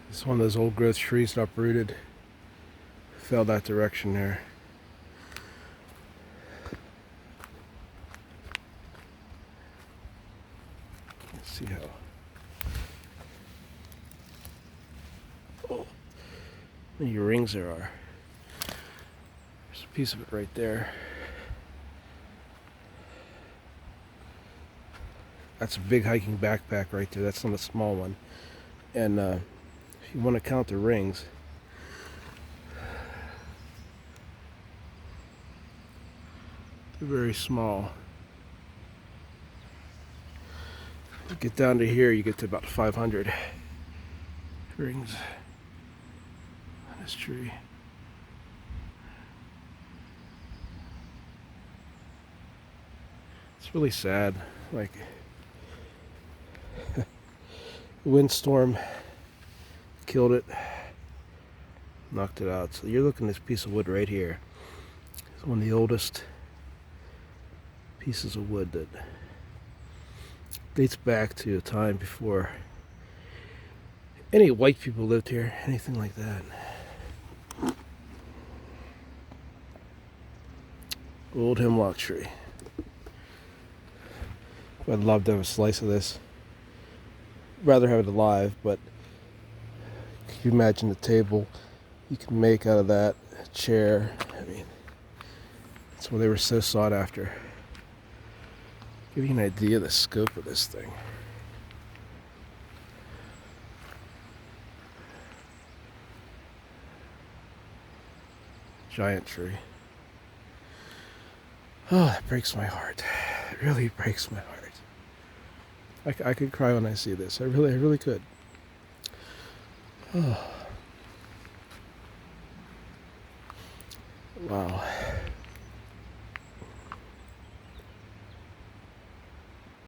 It's one of those old growth trees that uprooted. Fell that direction there. Let's see how. Oh, many rings there are. There's a piece of it right there. That's a big hiking backpack right there. That's not a small one. And if you want to count the rings, they're very small. You get down to here, you get to about 500 rings on this tree. It's really sad. Like, the windstorm killed it, knocked it out. So you're looking at this piece of wood right here. It's one of the oldest pieces of wood that dates back to a time before any white people lived here, anything like that. Old hemlock tree. I'd love to have a slice of this. Rather have it alive, but can you imagine the table you can make out of that, a chair? I mean, that's why they were so sought after. Give you an idea of the scope of this thing. Giant tree. Oh, that breaks my heart. It really breaks my heart. I could cry when I see this. I really could. Oh. Wow.